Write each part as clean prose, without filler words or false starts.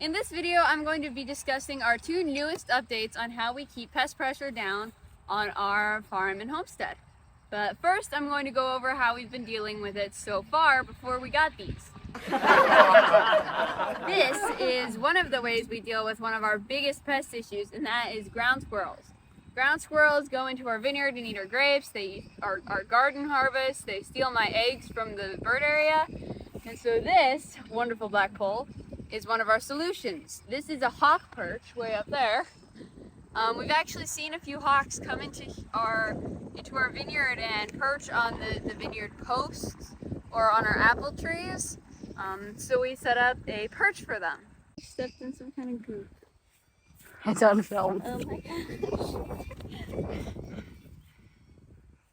In this video, I'm going to be discussing our two newest updates on how we keep pest pressure down on our farm and homestead. But first, I'm going to go over how we've been dealing with it so far before we got these. This is one of the ways we deal with one of our biggest pest issues, and that is ground squirrels. Ground squirrels go into our vineyard and eat our grapes, they eat our garden harvest, they steal my eggs from the bird area. And so this wonderful black pole is one of our solutions. This is a hawk perch way up there. We've actually seen a few hawks come into our vineyard and perch on the vineyard posts or on our apple trees. So we set up a perch for them. Stepped in some kind of goop. It's on film. Oh my gosh.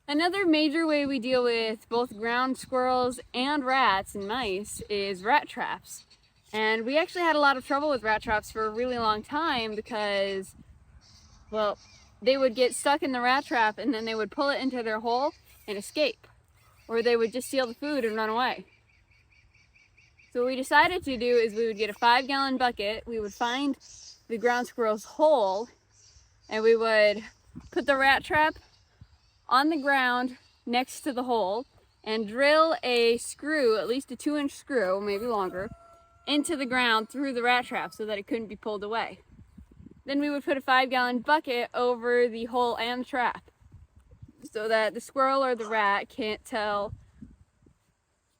Another major way we deal with both ground squirrels and rats and mice is rat traps. And we actually had a lot of trouble with rat traps for a really long time because, well, they would get stuck in the rat trap and then they would pull it into their hole and escape. Or they would just steal the food and run away. So what we decided to do is we would get a 5-gallon bucket, we would find the ground squirrel's hole, and we would put the rat trap on the ground next to the hole and drill a screw, at least a 2-inch screw, maybe longer, into the ground through the rat trap so that it couldn't be pulled away. Then we would put a 5-gallon bucket over the hole and the trap so that the squirrel or the rat can't tell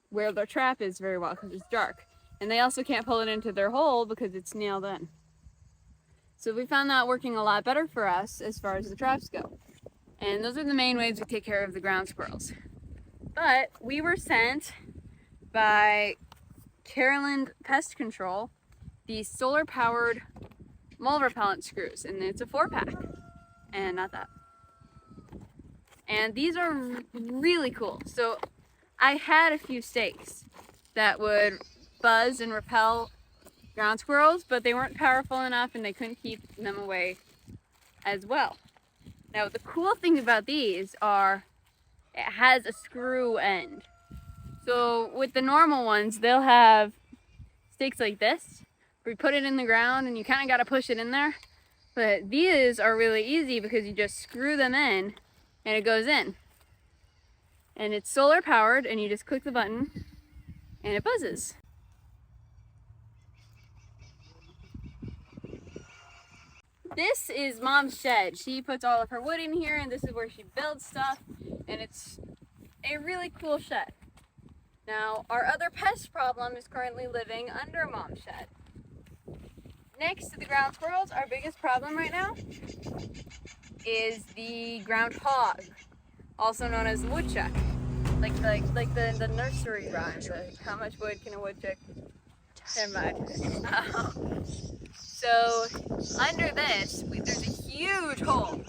where their trap is very well because it's dark. And they also can't pull it into their hole because it's nailed in. So we found that working a lot better for us as far as the traps go. And those are the main ways we take care of the ground squirrels. But we were sent by Careland Pest Control these solar powered mole repellent screws, and it's a 4-pack, and not that. And these are really cool. So I had a few stakes that would buzz and repel ground squirrels, but they weren't powerful enough and they couldn't keep them away as well. Now the cool thing about these are it has a screw end. So with the normal ones, they'll have stakes like this where you put it in the ground and you kind of got to push it in there. But these are really easy because you just screw them in and it goes in. And it's solar powered and you just click the button and it buzzes. This is Mom's shed. She puts all of her wood in here and this is where she builds stuff, and it's a really cool shed. Now, our other pest problem is currently living under Mom's shed. Next to the ground squirrels, our biggest problem right now is the ground hog, also known as the woodchuck. Like the nursery rhyme, how much wood can a woodchuck? Never mind. So under this, there's a huge hole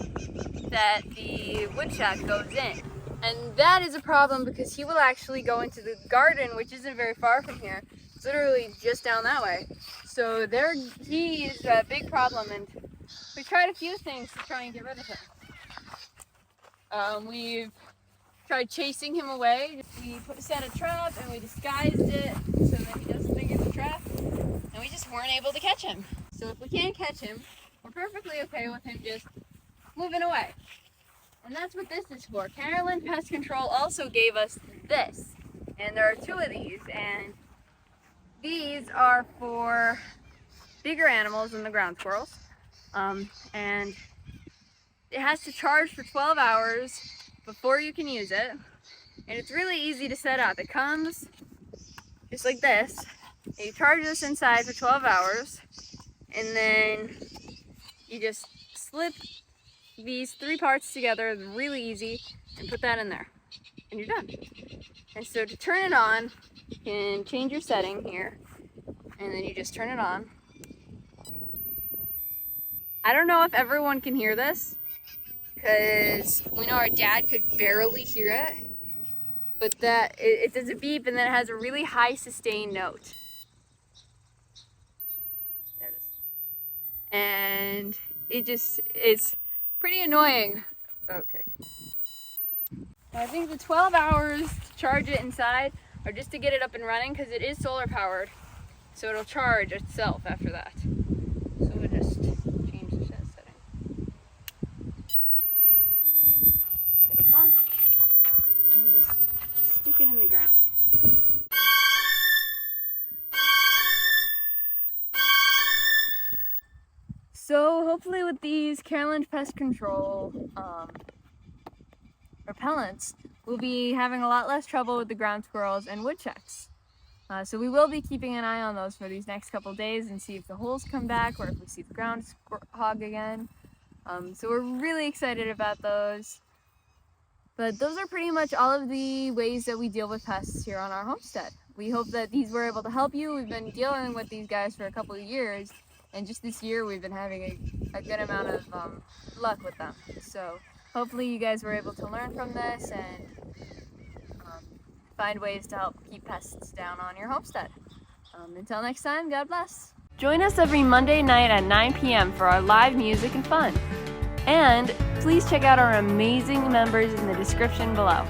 that the woodchuck goes in. And that is a problem because he will actually go into the garden, which isn't very far from here. It's literally just down that way. So he is a big problem, and we tried a few things to try and get rid of him. We've tried chasing him away. We set a trap and we disguised it so that he doesn't think it's a trap. And we just weren't able to catch him. So if we can't catch him, we're perfectly okay with him just moving away. And that's what this is for. Careland Pest Control also gave us this. And there are 2 of these. And these are for bigger animals than the ground squirrels. And it has to charge for 12 hours before you can use it. And it's really easy to set up. It comes just like this. And you charge this inside for 12 hours. And then you just slip these 3 parts together, really easy, and put that in there. And you're done. And so to turn it on, you can change your setting here. And then you just turn it on. I don't know if everyone can hear this, because we know our dad could barely hear it. But it does a beep and then it has a really high sustained note. There it is. And it's pretty annoying. Okay. I think the 12 hours to charge it inside are just to get it up and running because it is solar powered. so it'll charge itself after that. So we'll just change the setting. Put it on. We'll just stick it in the ground. So hopefully with these Careland pest control repellents, we'll be having a lot less trouble with the ground squirrels and woodchucks. So we will be keeping an eye on those for these next couple days and see if the holes come back or if we see the ground hog again. So we're really excited about those. But those are pretty much all of the ways that we deal with pests here on our homestead. We hope that these were able to help you. We've been dealing with these guys for a couple of years, and just this year we've been having a good amount of luck with them. So hopefully you guys were able to learn from this and find ways to help keep pests down on your homestead. Until next time, God bless. Join us every Monday night at 9 p.m. for our live music and fun. And please check out our amazing members in the description below.